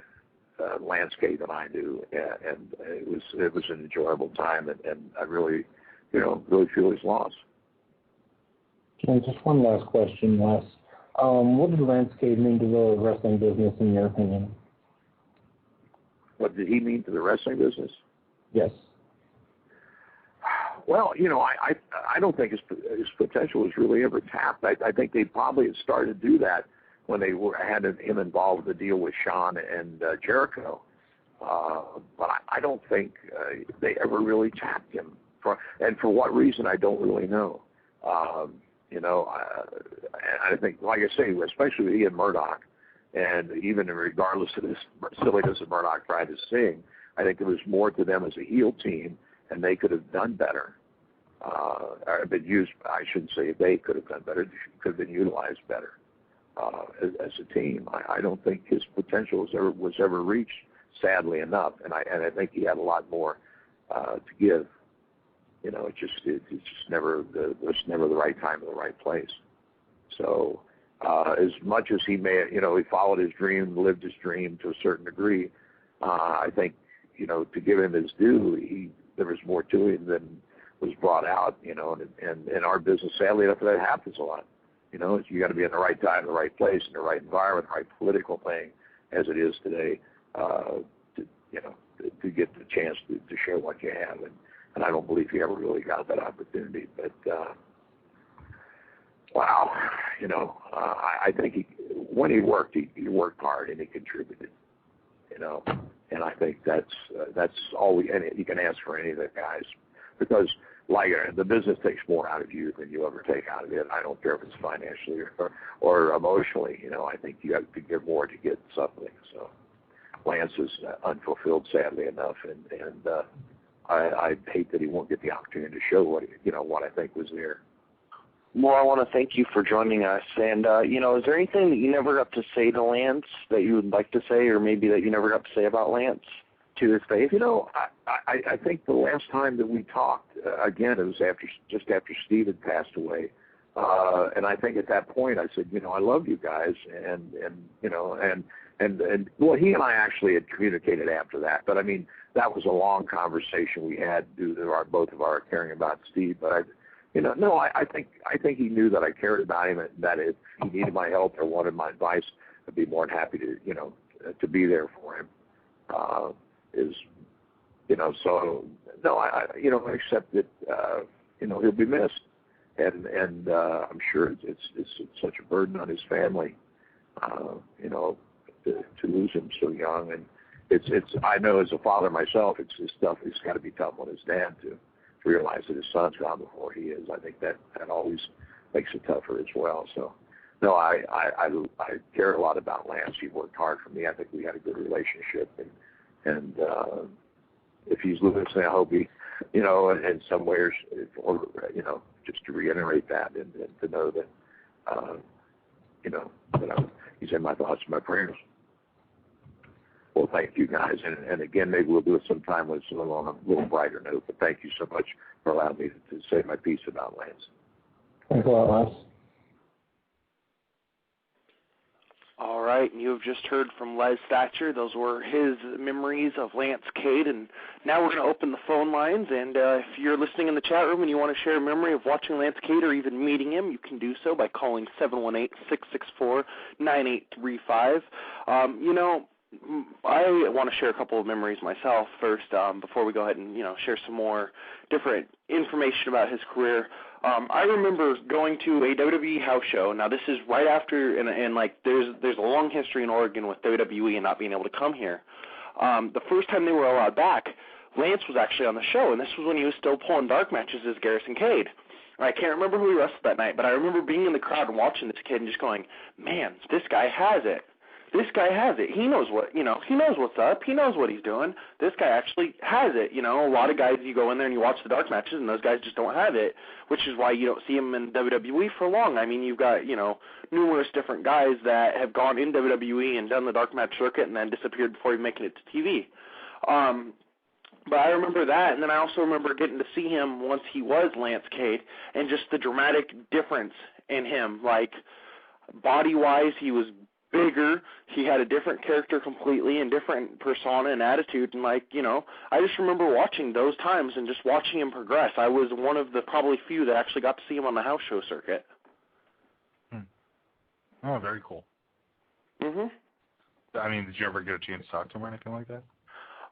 Lance Cade and I do, and it was an enjoyable time, and I really feel his loss. Okay, just one last question, Les. What did Lance Cade mean to the wrestling business, in your opinion? What did he mean to the wrestling business? Yes. Well, I don't think his potential was really ever tapped. I think they probably had started to do that when they had him involved with the deal with Shawn and Jericho. But I don't think they ever really tapped him. And for what reason, I don't really know. I think, like I say, especially with Ian Murdoch, and even regardless of this silliness of Murdoch trying to sing, I think there was more to them as a heel team, and they could have done better. Or been used, I shouldn't say they could have done better, could have been utilized better as a team. I don't think his potential was ever reached, sadly enough, and I think he had a lot more to give. It's just never there's never the right time or the right place. So as much as he may, he followed his dream, lived his dream to a certain degree, I think, to give him his due, there was more to him than was brought out, and in our business, sadly enough, that happens a lot. You got to be in the right time, the right place, in the right environment, the right political thing, as it is today, to get the chance to share what you have. And I don't believe he ever really got that opportunity. But, wow, I think when he worked, he worked hard and he contributed, and I think that's all you can ask for any of the guys, because the business takes more out of you than you ever take out of it. I don't care if it's financially or emotionally. I think you have to give more to get something. So Lance is unfulfilled, sadly enough, and I hate that he won't get the opportunity to show what I think was there. Well, I want to thank you for joining us. And, is there anything that you never got to say to Lance that you would like to say, or maybe that you never got to say about Lance to his face? I think the last time that we talked, again, it was just after Steve had passed away. And I think at that point I said, I love you guys. And well, he and I actually had communicated after that. But, I mean, that was a long conversation we had due to both of our caring about Steve. But I think he knew that I cared about him, and that if he needed my help or wanted my advice, I'd be more than happy to be there for him. So no, I accept that he'll be missed, and I'm sure it's such a burden on his family, to lose him so young, and it's I know as a father myself, it's tough. It's got to be tough on his dad to realize that his son's gone before he is. I think that always makes it tougher as well. So, no, I care a lot about Lance. He worked hard for me. I think we had a good relationship, and if he's listening, I hope he, in some ways, or just to reiterate that and to know that, that he's in my thoughts and my prayers. Well, thank you guys, and again, maybe we'll do it sometime when it's on a little brighter note. But thank you so much for allowing me to say my piece about Lance. Thanks a lot, Lance. All right, and you have just heard from Les Thatcher. Those were his memories of Lance Cade, and now we're going to open the phone lines. And if you're listening in the chat room and you want to share a memory of watching Lance Cade or even meeting him, you can do so by calling 718-664-9835. I want to share a couple of memories myself first before we go ahead and share some more different information about his career. I remember going to a WWE house show. Now this is right after, and there's a long history in Oregon with WWE and not being able to come here. The first time they were allowed back, Lance was actually on the show, and this was when he was still pulling dark matches as Garrison Cade. I can't remember who he wrestled that night, but I remember being in the crowd and watching this kid and just going, man, this guy has it. This guy has it. He knows he knows what's up. He knows what he's doing. This guy actually has it. A lot of guys, you go in there and you watch the dark matches, and those guys just don't have it, which is why you don't see him in WWE for long. I mean, you've got, numerous different guys that have gone in WWE and done the dark match circuit and then disappeared before even making it to TV. But I remember that, and then I also remember getting to see him once he was Lance Cade, and just the dramatic difference in him. Like, body-wise, he was bigger. He had a different character completely and different persona and attitude. And I just remember watching those times and just watching him progress. I was one of the probably few that actually got to see him on the house show circuit. Oh, very cool. Mhm. I mean, did you ever get a chance to talk to him or anything like that?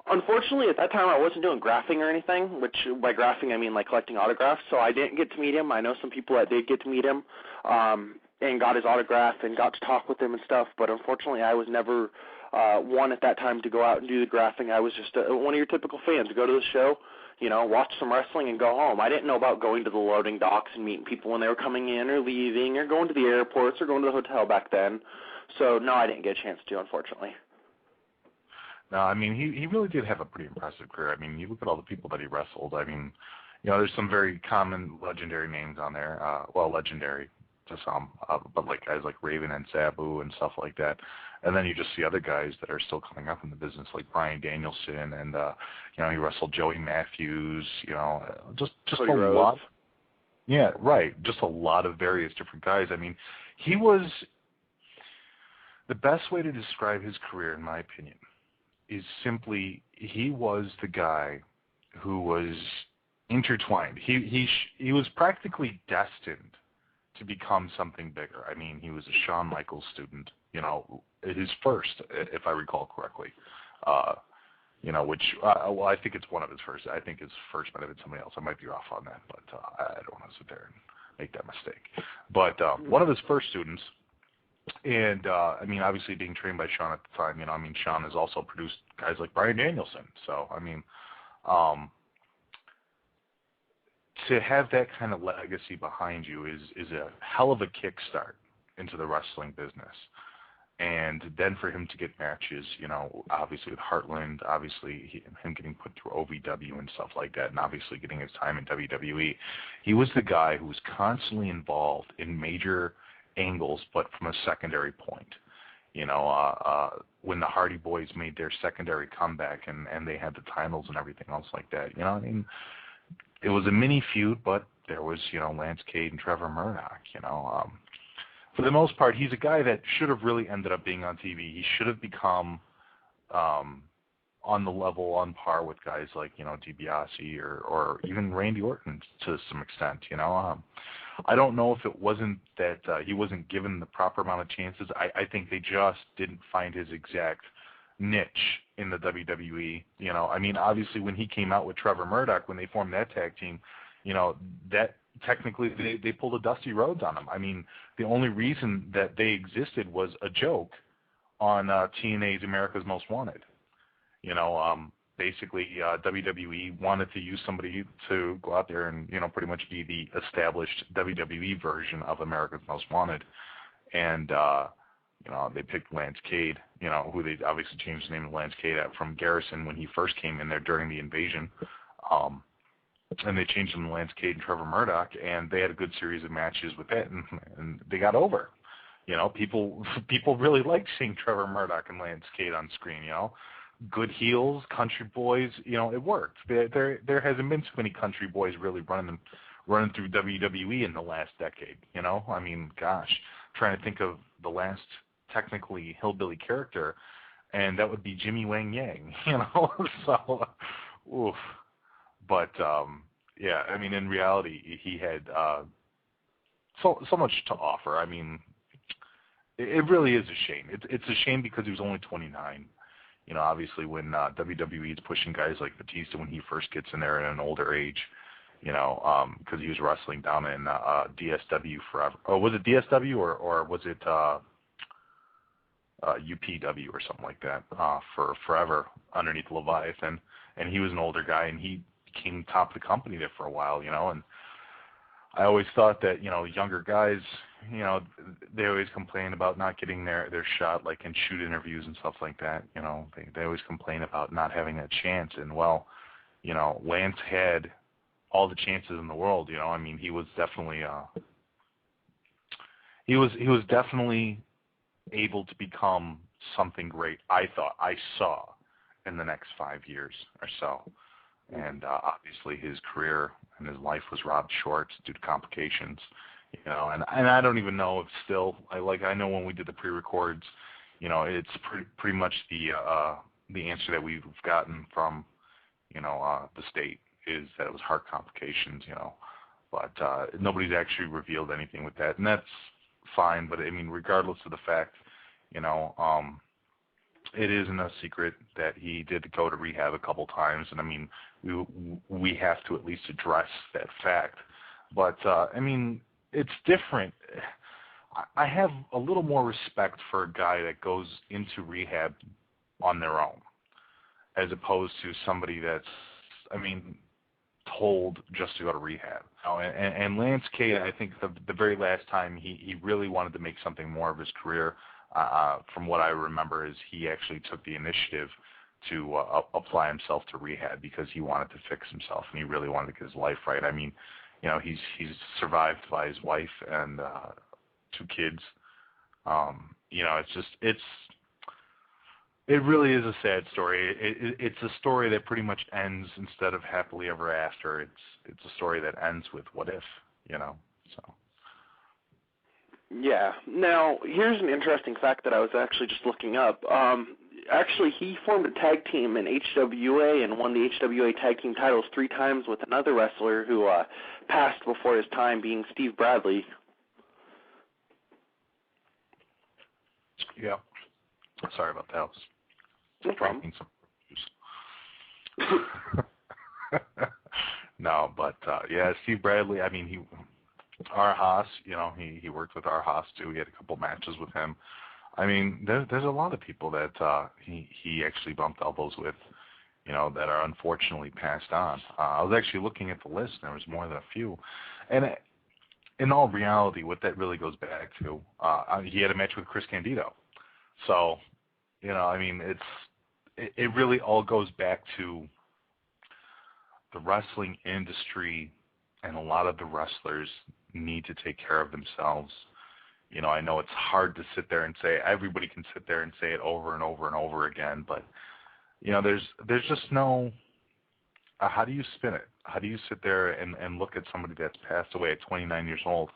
Unfortunately, at that time, I wasn't doing graphing or anything, which by graphing I mean like collecting autographs, so I didn't get to meet him. I know some people that did get to meet him and got his autograph and got to talk with him and stuff, but unfortunately I was never one at that time to go out and do the graphing. I was just one of your typical fans, go to the show, you know, watch some wrestling and go home. I didn't know about going to the loading docks and meeting people when they were coming in or leaving or going to the airports or going to the hotel back then. So, no, I didn't get a chance to, unfortunately. No, I mean, he really did have a pretty impressive career. I mean, you look at all the people that he wrestled. I mean, you know, there's some very common legendary names on there. Well, legendary to some, but like guys like Raven and Sabu and stuff like that. And then you just see other guys that are still coming up in the business, like Bryan Danielson, and you know, he wrestled Joey Matthews. You know, just Cody a Rhodes. lot. Yeah, right. Just a lot of various different guys. I mean, he was the best way to describe his career, in my opinion, is simply he was the guy who was intertwined. He was practically destined to become something bigger. I mean, he was a Shawn Michaels student, you know, his first, if I recall correctly. You know, which, well, I think it's one of his first. I think his first might have been somebody else. I might be off on that, but I don't want to sit there and make that mistake. But one of his first students, and I mean, obviously being trained by Shawn at the time, you know, I mean, Shawn has also produced guys like Bryan Danielson. So, I mean, to have that kind of legacy behind you is a hell of a kickstart into the wrestling business. And then for him to get matches, you know, obviously with Heartland, obviously him getting put through OVW and stuff like that, and obviously getting his time in WWE, he was the guy who was constantly involved in major angles, but from a secondary point. You know, when the Hardy Boys made their secondary comeback and they had the titles and everything else like that, you know, I mean, it was a mini feud, but there was, you know, Lance Cade and Trevor Murdoch, you know. For the most part, he's a guy that should have really ended up being on TV. He should have become on the level, on par with guys like, you know, DiBiase or even Randy Orton to some extent, you know. I don't know if it wasn't that he wasn't given the proper amount of chances. I think they just didn't find his exact niche in the WWE. You know, I mean, obviously when he came out with Trevor Murdoch, when they formed that tag team, you know, that technically they pulled a Dusty Rhodes on him. I mean, the only reason that they existed was a joke on TNA's America's Most Wanted. You know, basically WWE wanted to use somebody to go out there and, you know, pretty much be the established WWE version of America's Most Wanted. And, you know, they picked Lance Cade, you know, who they obviously changed the name of Lance Cade from Garrison when he first came in there during the invasion. And they changed him to Lance Cade and Trevor Murdoch, and they had a good series of matches with that, and they got over. You know, people really liked seeing Trevor Murdoch and Lance Cade on screen, you know. Good heels, country boys, you know, it worked. There hasn't been too many country boys really running through WWE in the last decade, you know. I mean, gosh, trying to think of the last technically hillbilly character, and that would be Jimmy Wang Yang, you know. So, oof. But yeah, I mean, in reality, he had so much to offer. I mean, it really is a shame. It's a shame because he was only 29. You know, obviously when WWE is pushing guys like Batista when he first gets in there at an older age, you know, because he was wrestling down in DSW forever. Oh, was it DSW or was it UPW or something like that for forever underneath Leviathan? And he was an older guy, and he became top of the company there for a while, you know. And I always thought that, you know, younger guys, you know, they always complain about not getting their shot, like in shoot interviews and stuff like that. You know, they always complain about not having a chance. And, well, you know, Lance had all the chances in the world, you know. I mean, he was definitely he was definitely able to become something great, I saw in the next 5 years or so. And obviously his career and his life was robbed short due to complications, you know. And I don't even know if still, I know when we did the pre-records, you know, it's pretty much the answer that we've gotten from, you know, the state is that it was heart complications, you know. But nobody's actually revealed anything with that, and that's fine. But I mean, regardless of the fact, you know, it isn't a secret that he did go to rehab a couple times, and I mean, we have to at least address that fact. But I mean, it's different. I have a little more respect for a guy that goes into rehab on their own, as opposed to somebody that's, I mean, told just to go to rehab. And Lance Cade, I think the very last time he really wanted to make something more of his career, from what I remember, is he actually took the initiative to apply himself to rehab because he wanted to fix himself and he really wanted to get his life right. I mean, you know, he's survived by his wife and 2 kids. You know, it really is a sad story. It's a story that pretty much ends instead of happily ever after. It's a story that ends with what if, you know. So. Yeah. Now, here's an interesting fact that I was actually just looking up. Actually, he formed a tag team in HWA and won the HWA tag team titles 3 times with another wrestler who passed before his time, being Steve Bradley. Yeah. Sorry about that. No problem. No, but yeah, Steve Bradley. I mean, Haas. You know, he worked with Haas too. He had a couple matches with him. I mean, there's a lot of people that he actually bumped elbows with, you know, that are unfortunately passed on. I was actually looking at the list, and there was more than a few. And in all reality, what that really goes back to, he had a match with Chris Candido. So, you know, I mean, it really all goes back to the wrestling industry, and a lot of the wrestlers need to take care of themselves. You know, I know it's hard to sit there and say, everybody can sit there and say it over and over and over again, but, you know, there's just no, how do you spin it? How do you sit there and look at somebody that's passed away at 29 years old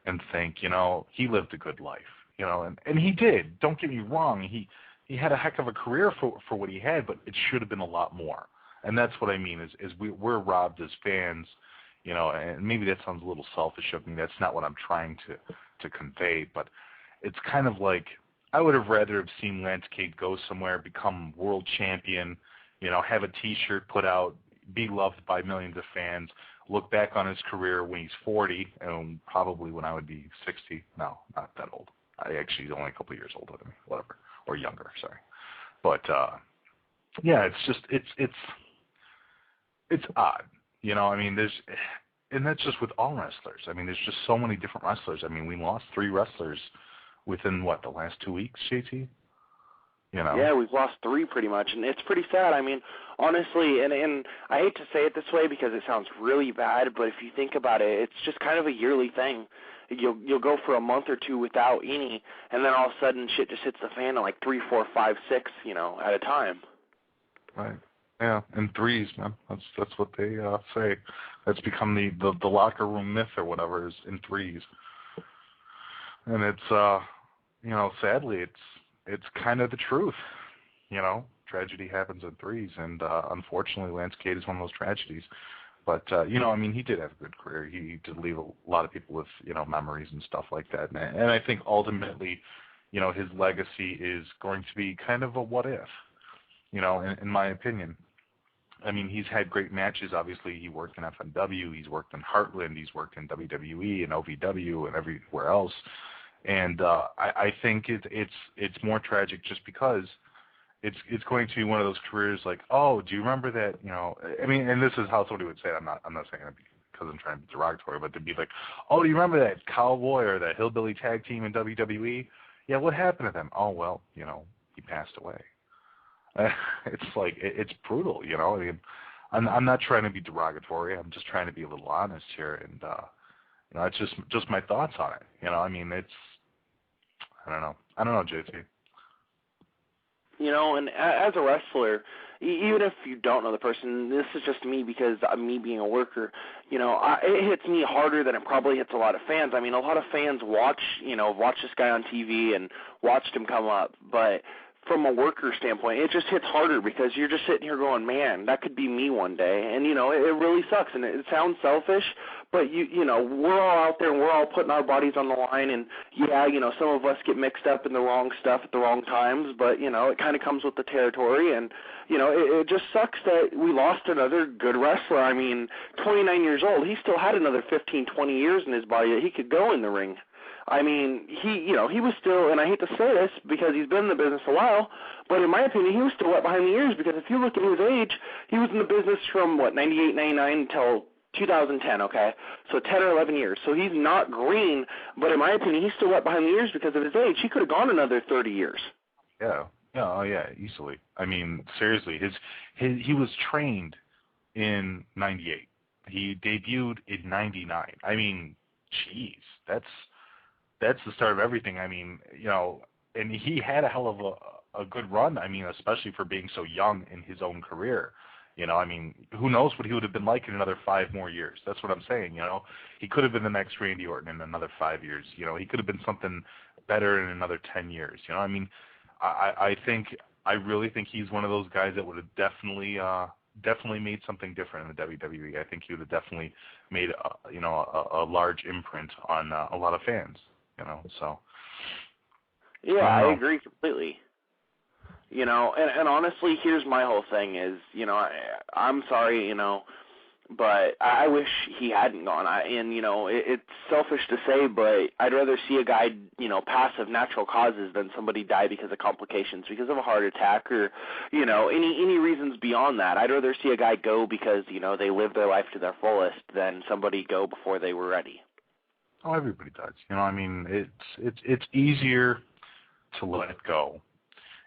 and think, you know, he lived a good life, you know, and he did. Don't get me wrong. He had a heck of a career for what he had, but it should have been a lot more. And that's what I mean is we're robbed as fans, you know, and maybe that sounds a little selfish of me. That's not what I'm trying to convey, but it's kind of like I would have rather have seen Lance Cade go somewhere, become world champion, you know, have a T-shirt put out, be loved by millions of fans, look back on his career when he's 40, and probably when I would be 60. No, not that old. He's only a couple of years older than me, whatever, or younger, sorry. But yeah, it's just it's odd, you know. I mean, and that's just with all wrestlers. I mean, there's just so many different wrestlers. I mean, we lost 3 wrestlers within, the last 2 weeks, JT? You know? Yeah, we've lost 3 pretty much, and it's pretty sad. I mean, honestly, and I hate to say it this way because it sounds really bad, but if you think about it, it's just kind of a yearly thing. You'll go for a month or 2 without any, and then all of a sudden shit just hits the fan at like 3, 4, 5, 6, you know, at a time. Right. Yeah, in 3s, man. That's what they say. That's become the locker room myth or whatever, is in 3s. And it's you know, sadly it's kind of the truth. You know, tragedy happens in 3s, and unfortunately Lance Cade is one of those tragedies. But you know, I mean, he did have a good career. He did leave a lot of people with, you know, memories and stuff like that. And I think ultimately, you know, his legacy is going to be kind of a what if, you know, in my opinion. I mean, he's had great matches. Obviously, he worked in FMW, he's worked in Heartland, he's worked in WWE and OVW and everywhere else. And I think it's more tragic just because it's going to be one of those careers like, oh, do you remember that? You know, I mean, and this is how somebody would say it. I'm not saying it because I'm trying to be derogatory, but to be like, oh, do you remember that cowboy or that hillbilly tag team in WWE? Yeah, what happened to them? Oh, well, you know, he passed away. It's like it's brutal, you know. I mean, I'm not trying to be derogatory. I'm just trying to be a little honest here, and you know, it's just my thoughts on it. You know, I mean, I don't know, JT. You know, and as a wrestler, even if you don't know the person, this is just me because me being a worker, you know, it hits me harder than it probably hits a lot of fans. I mean, a lot of fans watch this guy on TV and watched him come up, but from a worker standpoint, it just hits harder because you're just sitting here going, man, that could be me one day. And, you know, it really sucks. And it sounds selfish, but, you know, we're all out there and we're all putting our bodies on the line. And, yeah, you know, some of us get mixed up in the wrong stuff at the wrong times, but, you know, it kind of comes with the territory. And, you know, it just sucks that we lost another good wrestler. I mean, 29 years old, he still had another 15, 20 years in his body that he could go in the ring. I mean, he was still, and I hate to say this because he's been in the business a while, but in my opinion, he was still wet behind the ears because if you look at his age, he was in the business from, 98, 99 until 2010, okay? So 10 or 11 years. So he's not green, but in my opinion, he's still wet behind the ears because of his age. He could have gone another 30 years. Yeah. Yeah, oh yeah, easily. I mean, seriously, he was trained in 98. He debuted in 99. I mean, jeez, that's the start of everything. I mean, you know, and he had a hell of a good run. I mean, especially for being so young in his own career. You know, I mean, who knows what he would have been like in another 5 more years. That's what I'm saying, you know. He could have been the next Randy Orton in another 5 years. You know, he could have been something better in another 10 years. You know, I mean, I really think he's one of those guys that would have definitely made something different in the WWE. I think he would have definitely made a large imprint on a lot of fans. You know, so. Yeah, I agree completely. You know, and honestly, here's my whole thing is, you know, I'm sorry, you know, but I wish he hadn't gone. You know, it's selfish to say, but I'd rather see a guy, you know, pass of natural causes than somebody die because of complications, because of a heart attack or, you know, any reasons beyond that. I'd rather see a guy go because, you know, they lived their life to their fullest than somebody go before they were ready. Oh, everybody does. You know, I mean, it's easier to let go.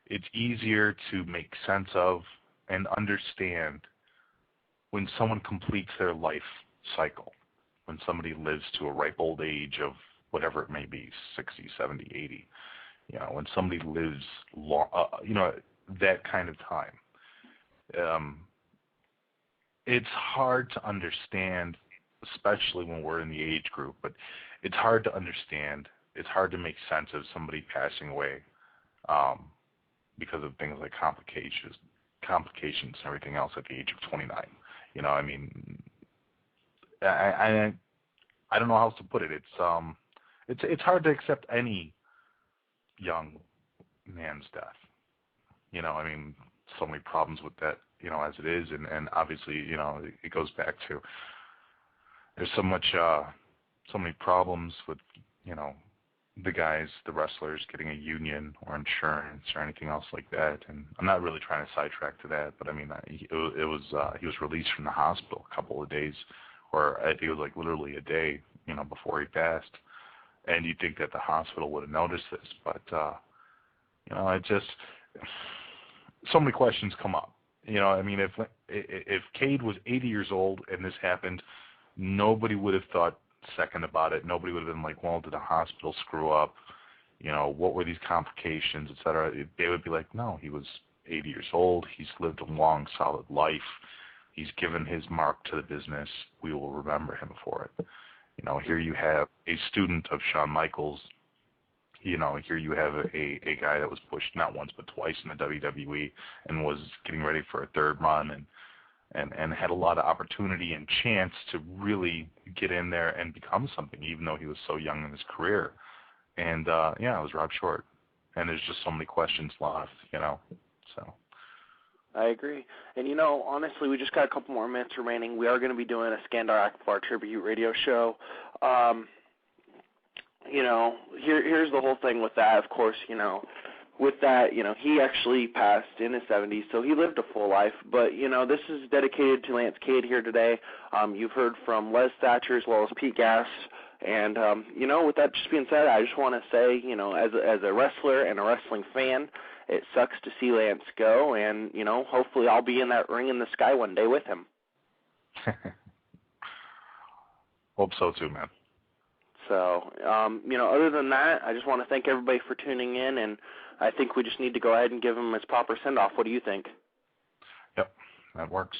It's easier to make sense of and understand when someone completes their life cycle, when somebody lives to a ripe old age of whatever it may be, 60, 70, 80, you know, when somebody lives long, you know, that kind of time. It's hard to understand, especially when we're in the age group, but it's hard to understand. It's hard to make sense of somebody passing away because of things like complications and everything else at the age of 29. You know, I mean, I don't know how else to put it. It's hard to accept any young man's death. You know, I mean, so many problems with that, you know, as it is, and obviously, you know, it goes back to there's so many problems with, you know, the guys, the wrestlers getting a union or insurance or anything else like that. And I'm not really trying to sidetrack to that, but I mean, he was released from the hospital a couple of days, or I think it was like literally a day, you know, before he passed. And you'd think that the hospital would have noticed this, but you know, it just, so many questions come up. You know, I mean, if Cade was 80 years old and this happened, nobody would have thought second about it. Nobody would have been like, well, did the hospital screw up? You know, what were these complications, et cetera? They would be like, no, he was 80 years old. He's lived a long, solid life. He's given his mark to the business. We will remember him for it. You know, here you have a student of Shawn Michaels. You know, here you have a guy that was pushed not once but twice in the WWE and was getting ready for a third run and had a lot of opportunity and chance to really get in there and become something, even though he was so young in his career. And, yeah, it was Rob Short. And there's just so many questions left, you know, so. I agree. And, you know, honestly, we just got a couple more minutes remaining. We are going to be doing a Skandar Akbar Tribute radio show. You know, here's the whole thing with that, of course, you know. With that, you know, he actually passed in his 70s, so he lived a full life. But, you know, this is dedicated to Lance Cade here today. You've heard from Les Thatcher as well as Pete Gass. And, you know, with that just being said, I just want to say, you know, as a wrestler and a wrestling fan, it sucks to see Lance go. And, you know, hopefully I'll be in that ring in the sky one day with him. Hope so too, man. So, you know, other than that, I just want to thank everybody for tuning in, and I think we just need to go ahead and give him his proper send-off. What do you think? Yep, that works.